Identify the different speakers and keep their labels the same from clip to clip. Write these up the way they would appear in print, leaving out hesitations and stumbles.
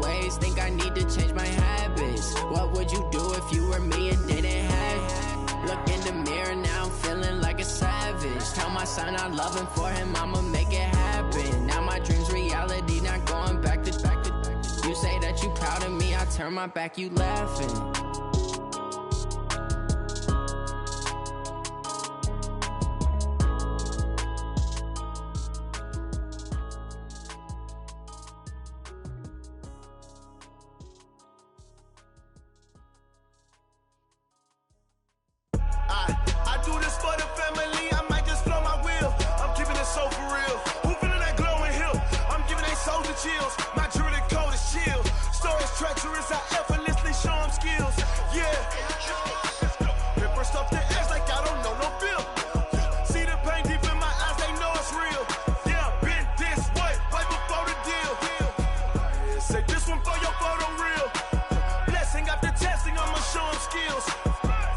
Speaker 1: ways, think I need to change my habits. What would you do if you were me and didn't have it? Look in the mirror, now I'm feeling like a savage. Tell my son I love him, for him I'ma make it happen. Now my dream's reality, not going back to. You say that you proud of me, I turn my back, you laughing.
Speaker 2: I do this for the family, I might just blow my wheel. I'm keeping it so for real. Who feeling that glowing hill? I'm giving they souls the chills. My jewelry code is chill. Stories treacherous, I effortlessly show them skills. Yeah. Ripper stuff the edge like I don't know no feel. See the pain deep in my eyes, they know it's real. Yeah, been this way, right before the deal. Say this one for your photo real. Blessing after testing, I'ma show them skills.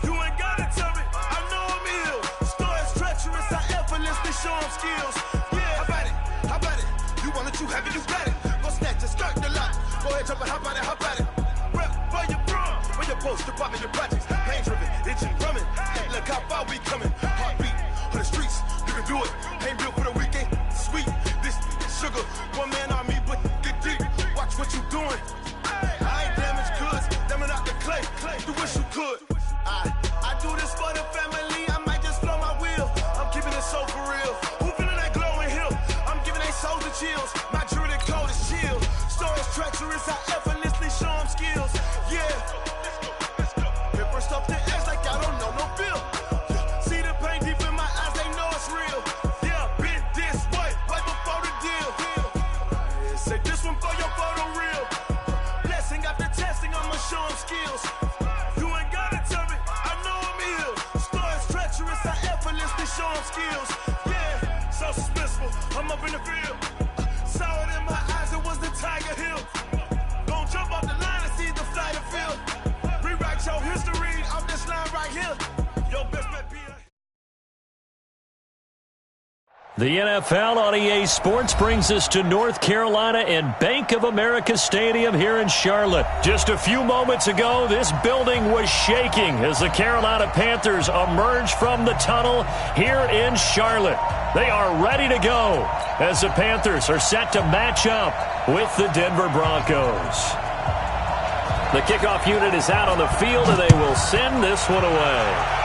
Speaker 2: You ain't gotta tell me, I know I'm ill. Stories treacherous, I effortlessly show them skills. Yeah, how about it? How about it? You want it, you have it, you got it. Go snatch it, start the lot. Go ahead, jump it, how about it, how about it? Rep where you from, where you post, department, your projects. Pain driven, itching, drumming. Hey, look how far we coming. Heartbeat on the streets, you can do it. Ain't built for the weekend, sweet. This sugar, one man army, but get deep. Watch what you doing. I ain't damaged goods, damn out the clay. You wish you could. I do this for the family, I might just blow my wheel. I'm keeping it so for real. Who feeling that glowing hill? I'm giving they souls the chills. My jewelry code is chill. Stories treacherous, I effortlessly show them skills. Yeah. Paper stuff the edge like I don't know no feel. See the pain deep in my eyes, they know it's real. Yeah, been this way, right before the deal. Say this one for your photo real. Blessing after testing, I'ma show them skills. You ain't gotta tell me, I know I'm ill. Stories treacherous, I effortlessly show them skills. Yeah, so suspenseful, I'm up in the field. Saw it in my eyes, it was the Tiger Hill. Gon' jump off the line and see the flight of field. Rewrite your history off this line right here. Your best bet be a...
Speaker 3: The NFL on EA Sports brings us to North Carolina and Bank of America Stadium here in Charlotte. Just a few moments ago, this building was shaking as the Carolina Panthers emerged from the tunnel here in Charlotte. They are ready to go as the Panthers are set to match up with the Denver Broncos. The kickoff unit is out on the field, and they will send this one away.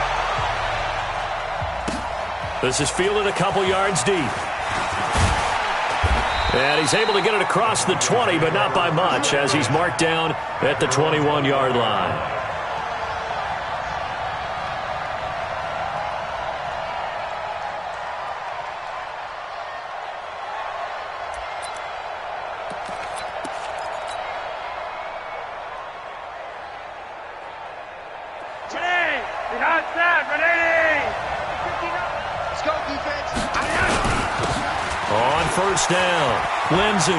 Speaker 3: This is fielded a couple yards deep. And he's able to get it across the 20, but not by much, as he's marked down at the 21-yard line. On first down, Lindsey.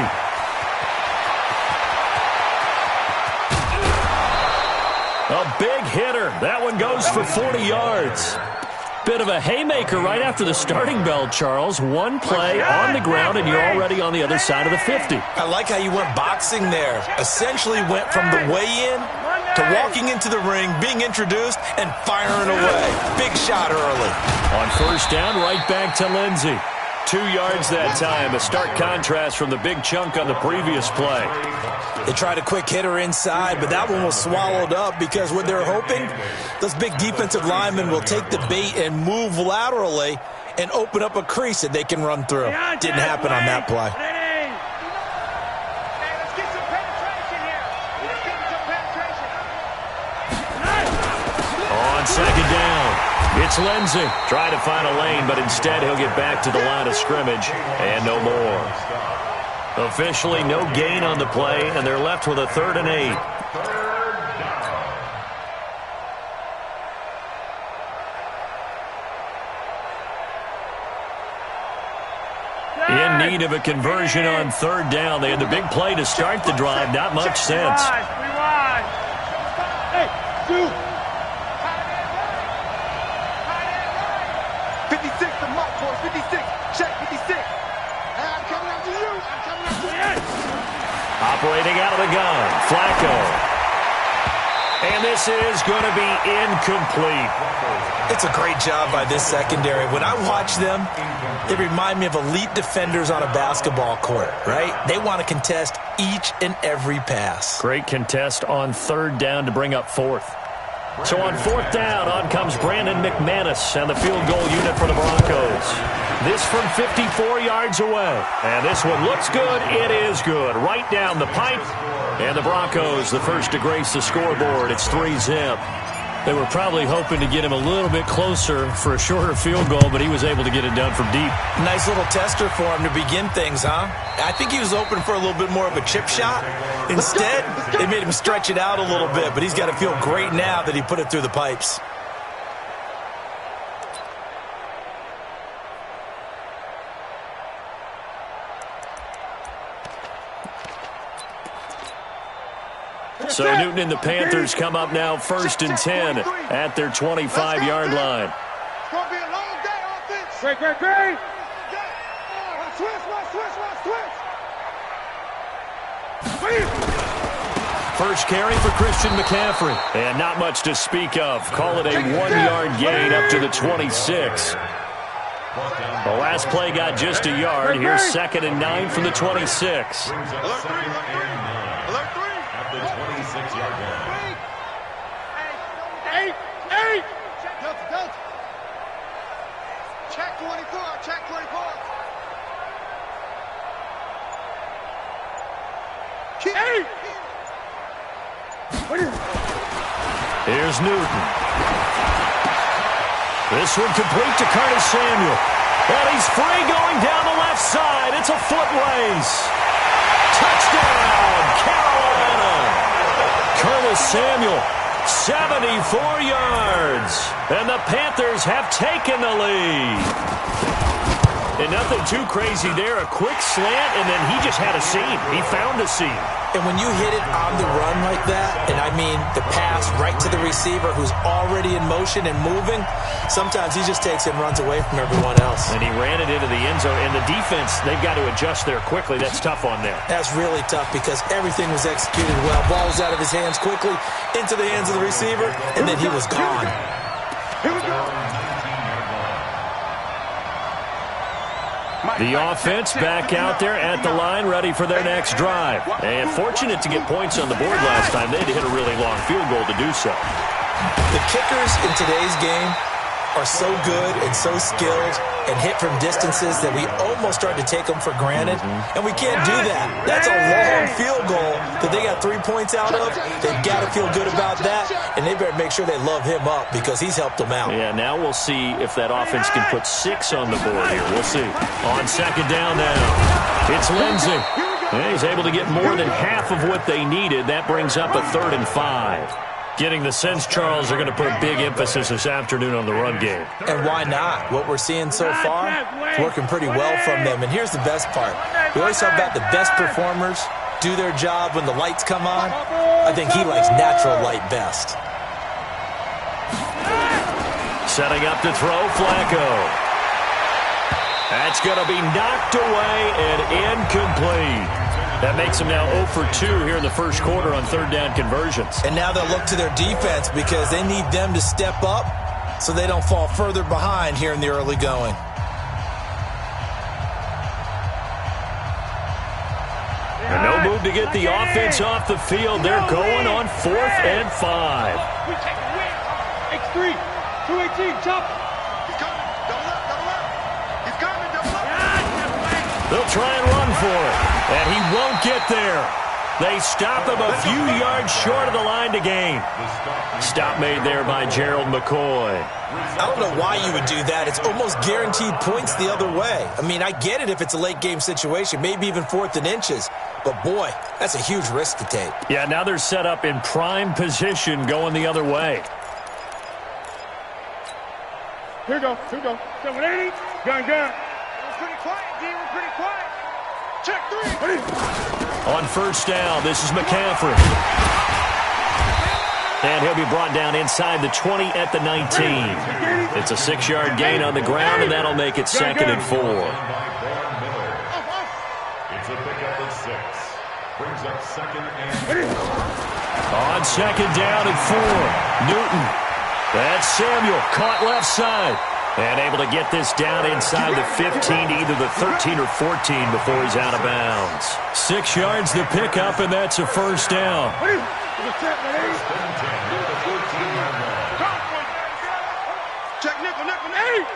Speaker 3: A big hitter. That one goes for 40 yards. Bit of a haymaker right after the starting bell, Charles. One play on the ground, and you're already on the other side of the 50.
Speaker 4: I like how you went boxing there. Essentially went from the weigh-in to walking into the ring, being introduced, and firing away. Big shot early.
Speaker 3: On first down, right back to Lindsey. 2 yards that time, a stark contrast from the big chunk on the previous play.
Speaker 4: They tried a quick hitter inside, but that one was swallowed up because what they're hoping, those big defensive linemen will take the bait and move laterally and open up a crease that they can run through. Didn't happen on that play.
Speaker 3: On second down, it's Lindsey. Trying to find a lane, but instead he'll get back to the line of scrimmage and no more. Officially no gain on the play, and they're left with a 3rd and 8. In need of a conversion on 3rd down. They had the big play to start the drive. Not much sense.
Speaker 5: Hey, 56, the mark for 56. Check 56. I'm coming after you. I'm coming after you.
Speaker 3: Operating out of the gun, Flacco. And this is going to be incomplete.
Speaker 4: It's a great job by this secondary. When I watch them, they remind me of elite defenders on a basketball court, right? They want to contest each and every pass.
Speaker 3: Great contest on third down to bring up fourth. So on fourth down, on comes Brandon McManus and the field goal unit for the Broncos. This from 54 yards away. And this one looks good. It is good. Right down the pipe. And the Broncos, the first to grace the scoreboard. It's 3-zip. They were probably hoping to get him a little bit closer for a shorter field goal, but he was able to get it done from deep.
Speaker 4: Nice little tester for him to begin things, huh? I think he was open for a little bit more of a chip shot. Instead, they made him stretch it out a little bit, but he's got to feel great now that he put it through the pipes.
Speaker 3: So Newton and the Panthers come up now 1st and 10 at their 25-yard line.
Speaker 5: It's going to be a long day offense. Great.
Speaker 3: First carry for Christian McCaffrey. And not much to speak of. Call it a 1-yard gain up to the 26. The last play got just a yard. Here's 2nd and 9 from the 26.
Speaker 5: Alert 3.
Speaker 6: At the 26-yard line.
Speaker 5: 8. Delta. Check 24. Keep 8.
Speaker 3: Here's Newton. This one complete to Curtis Samuel. And he's free going down the left side. It's a foot race. Touchdown, Carolina. Curtis Samuel, 74 yards. And the Panthers have taken the lead. And nothing too crazy there. A quick slant, and then he just had a seam. He found a seam.
Speaker 4: And when you hit it on the run like that, and I mean the pass right to the receiver who's already in motion and moving, sometimes he just takes it and runs away from everyone else.
Speaker 3: And he ran it into the end zone. And the defense, they've got to adjust there quickly. That's tough on them.
Speaker 4: That's really tough because everything was executed well. Ball was out of his hands quickly, into the hands of the receiver, and then he was gone.
Speaker 5: Here we go.
Speaker 3: The offense back out there at the line, ready for their next drive. And fortunate to get points on the board last time. They had to hit a really long field goal to do so.
Speaker 4: The kickers in today's game are so good and so skilled and hit from distances that we almost start to take them for granted. And we can't do that. That's a long field goal that they got 3 points out of. They've got to feel good about that, and they better make sure they love him up because he's helped them out.
Speaker 3: Yeah, now we'll see if that offense can put 6 on the board here. We'll see. On 2nd down now, it's Lindsey. And he's able to get more than half of what they needed. That brings up a 3rd and 5. Getting the sense, Charles, they're going to put a big emphasis this afternoon on the run game.
Speaker 4: And why not? What we're seeing so far is working pretty well from them. And here's the best part. We always talk about the best performers do their job when the lights come on. I think he likes natural light best.
Speaker 3: Setting up to throw, Flacco. That's going to be knocked away and incomplete. That makes them now 0 for 2 here in the first quarter on 3rd down conversions.
Speaker 4: And now they'll look to their defense because they need them to step up so they don't fall further behind here in the early going.
Speaker 3: And no move to get the offense off the field. They're going on 4th and 5.
Speaker 5: We take a win. X3. 218. Chop. He's coming. Double up. He's coming. Double up.
Speaker 3: They'll try and run for it. And he won't get there. They stop him a few yards short of the line to gain. Stop made there by Gerald McCoy.
Speaker 4: I don't know why you would do that. It's almost guaranteed points the other way. I mean, I get it if it's a late game situation, maybe even 4th and inches. But, boy, that's a huge risk to take.
Speaker 3: Yeah, now they're set up in prime position going the other way.
Speaker 5: Here we go. 780. Gun. We're pretty quiet, D. We're pretty quiet. Check 3.
Speaker 3: On 1st down, this is McCaffrey. And he'll be brought down inside the 20 at the 19. It's a 6-yard gain on the ground, and that'll make it 2nd and 4.
Speaker 6: It's a pickup of 6. Brings up second and
Speaker 3: on second down and 4. Newton. That's Samuel. Caught left side. And able to get this down inside the 15 to either the 13 or 14 before he's out of bounds. 6 yards the pickup, and that's a first down.
Speaker 5: Check nickel, nickel, nickel.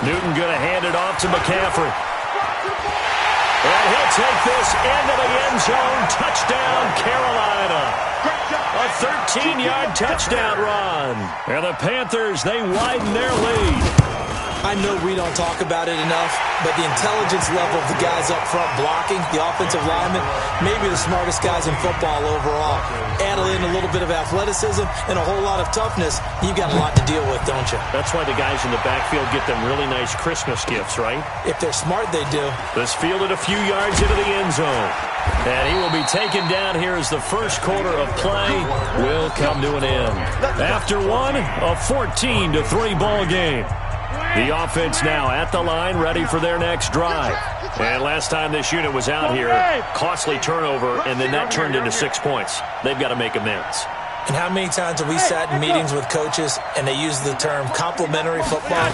Speaker 3: Newton going to hand it off to McCaffrey. And he'll take this into the end zone. Touchdown, Carolina. A 13-yard touchdown run. And the Panthers, they widen their lead.
Speaker 4: I know we don't talk about it enough, but the intelligence level of the guys up front blocking, the offensive linemen, maybe the smartest guys in football overall. Add in a little bit of athleticism and a whole lot of toughness, you've got a lot to deal with, don't you?
Speaker 3: That's why the guys in the backfield get them really nice Christmas gifts, right?
Speaker 4: If they're smart, they do.
Speaker 3: This fielded a few yards into the end zone. And he will be taken down here as the first quarter of play will come to an end. After one, a 14-3 ball game. The offense now at the line, ready for their next drive. And last time this unit was out here, costly turnover, and then that turned into 6 points. They've got to make amends.
Speaker 4: And how many times have we sat in meetings with coaches and they use the term complementary football?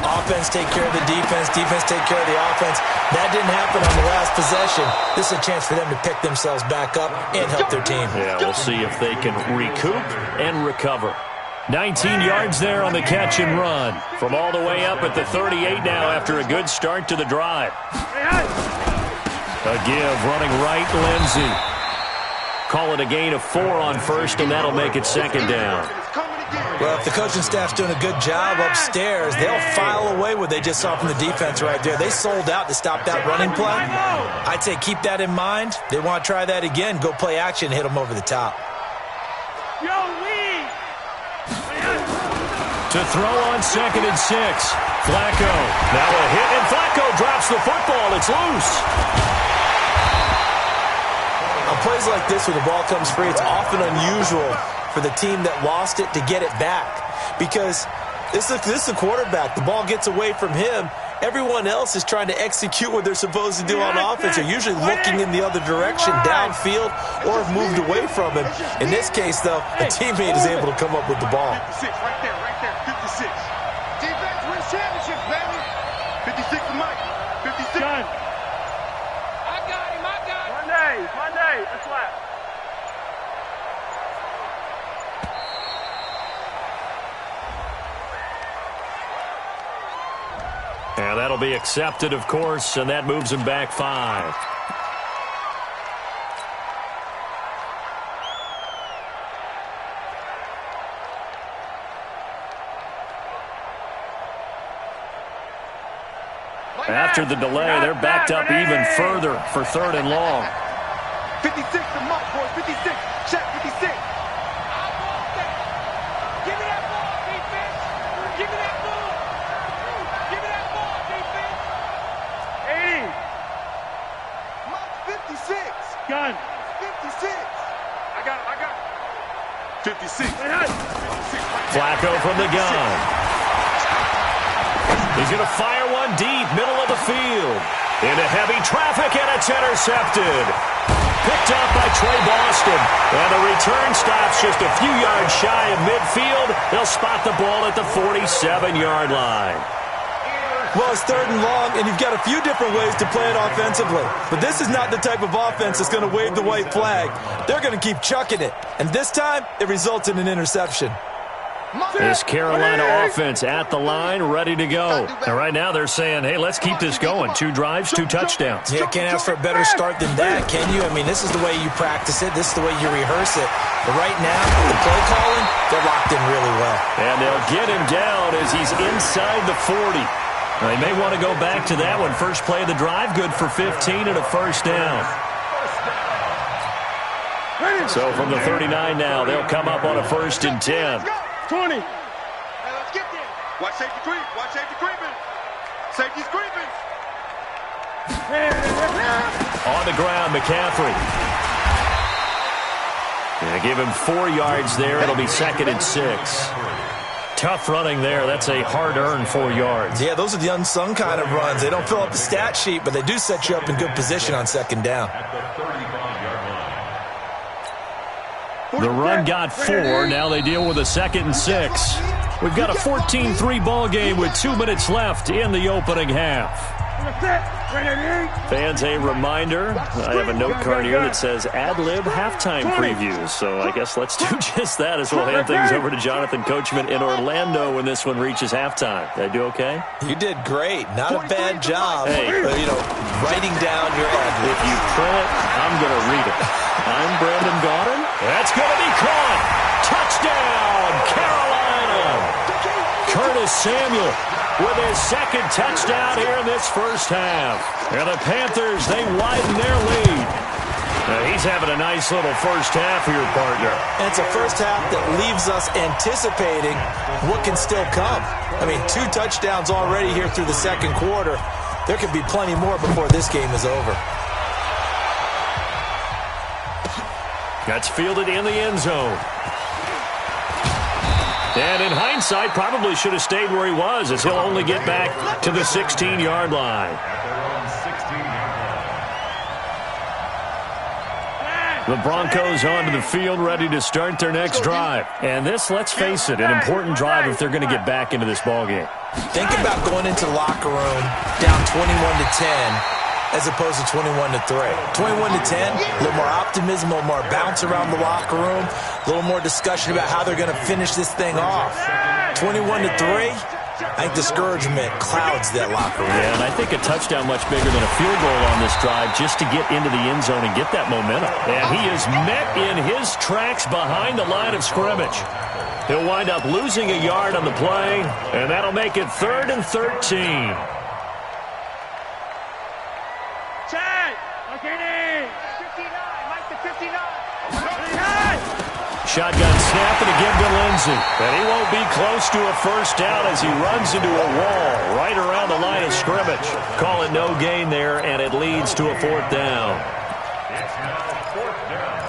Speaker 4: Offense take care of the defense, defense take care of the offense. That didn't happen on the last possession. This is a chance for them to pick themselves back up and help their team.
Speaker 3: Yeah, we'll see if they can recoup and recover. 19 yards there on the catch and run. From all the way up at the 38 now after a good start to the drive. A give running right, Lindsey. Call it a gain of 4 on first, and that'll make it second down.
Speaker 4: Well, if the coaching staff's doing a good job upstairs, they'll file away what they just saw from the defense right there. They sold out to stop that running play. I'd say keep that in mind. They want to try that again. Go play action, hit them over the top.
Speaker 3: To throw on second and 6. Flacco. Now a hit, and Flacco drops the football. It's loose.
Speaker 4: On plays like this where the ball comes free, it's often unusual for the team that lost it to get it back. Because this is a quarterback. The ball gets away from him. Everyone else is trying to execute what they're supposed to do on offense. They're usually looking in the other direction, downfield, or have moved away from it. In this case, though, a teammate is able to come up with the ball.
Speaker 5: 56, right there, 56. Defense wins championships, baby. 56 to Mike. 56. Done. I got him. Monday. That's left.
Speaker 3: And that'll be accepted, of course, and that moves him back 5. After the delay, they're backed up even further for 3rd and long.
Speaker 5: 56 to Mike, boys. 56. Check 56. Give me that ball, defense. Give me that ball. Give me that ball, defense. 80. Mike, 56. Gun. 56. I got it. 56.
Speaker 3: Flacco from the gun. He's going to fire one deep, middle of the field. Into heavy traffic, and it's intercepted. Picked up by Trey Boston. And the return stops just a few yards shy of midfield. They'll spot the ball at the 47-yard line.
Speaker 4: Well, it's 3rd and long, and you've got a few different ways to play it offensively. But this is not the type of offense that's going to wave the white flag. They're going to keep chucking it. And this time, it results in an interception.
Speaker 3: This Carolina offense at the line, ready to go. And right now they're saying, hey, let's keep this going. 2 drives, 2 touchdowns.
Speaker 4: Yeah, can't ask for a better start than that, can you? I mean, this is the way you practice it. This is the way you rehearse it. But right now, the play calling, they're locked in really well.
Speaker 3: And they'll get him down as he's inside the 40. Now, they may want to go back to that one. First play of the drive, good for 15 and a first down. So from the 39 now, they'll come up on a 1st and 10.
Speaker 5: 20. Hey, let's get there. Watch safety creep. Watch safety creeping. Safety's creeping.
Speaker 3: On the ground, McCaffrey. And give him 4 yards there. It'll be 2nd and 6. Tough running there. That's a hard-earned 4 yards.
Speaker 4: Yeah, those are the unsung kind of runs. They don't fill up the stat sheet, but they do set you up in good position on second down.
Speaker 3: The run got 4. Now they deal with a 2nd and 6. We've got a 14-3 ball game with 2 minutes left in the opening half. Fans, a reminder, I have a note card here that says ad-lib halftime previews. So I guess let's do just that as we'll hand things over to Jonathan Coachman in Orlando when this one reaches halftime. Did I do okay?
Speaker 4: You did great. Not a bad job.
Speaker 3: Hey.
Speaker 4: Writing down your ad-lib.
Speaker 3: If you print it, I'm going to read it. I'm Brandon Gaudin. That's going to be caught. Touchdown, Carolina. Curtis Samuel with his 2nd touchdown here in this first half. And the Panthers, they widen their lead. He's having a nice little first half here, partner.
Speaker 4: And it's a first half that leaves us anticipating what can still come. I mean, 2 touchdowns already here through the second quarter. There could be plenty more before this game is over.
Speaker 3: That's fielded in the end zone. And in hindsight, probably should have stayed where he was, as he'll only get back to the 16-yard line. The Broncos onto the field, ready to start their next drive. And this, let's face it, an important drive if they're going to get back into this ballgame.
Speaker 4: Think about going into the locker room down 21-10 as opposed to 21-3. 21-10, a little more optimism, a little more bounce around the locker room, a little more discussion about how they're going to finish this thing off. 21-3, I think discouragement clouds that locker room.
Speaker 3: Yeah, and I think a touchdown much bigger than a field goal on this drive just to get into the end zone and get that momentum. And he is met in his tracks behind the line of scrimmage. He'll wind up losing a yard on the play, and that'll make it 3rd and 13. Shotgun snap and again to Lindsey. And he won't be close to a first down as he runs into a wall right around the line of scrimmage. Call it no gain there, and it leads to a 4th down.
Speaker 6: It's now 4th down.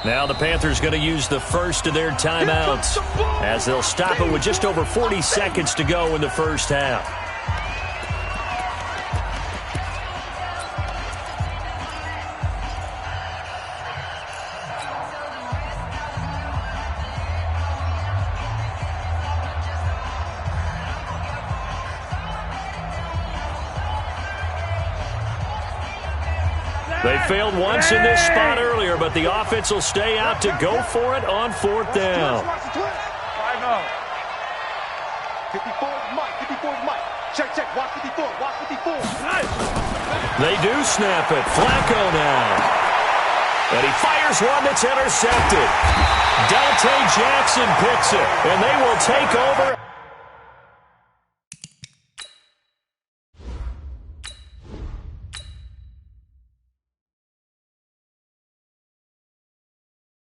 Speaker 3: Now the Panthers going to use the first of their timeouts as they'll stop it with just over 40 seconds to go in the first half. They failed once in this spot earlier, but the offense will stay out to go for it on 4th down.
Speaker 5: 54 Mike. 54 Mike. Check. Watch 54. Watch 54.
Speaker 3: They do snap it. Flacco now. And he fires one that's intercepted. Dante Jackson picks it, and they will take over.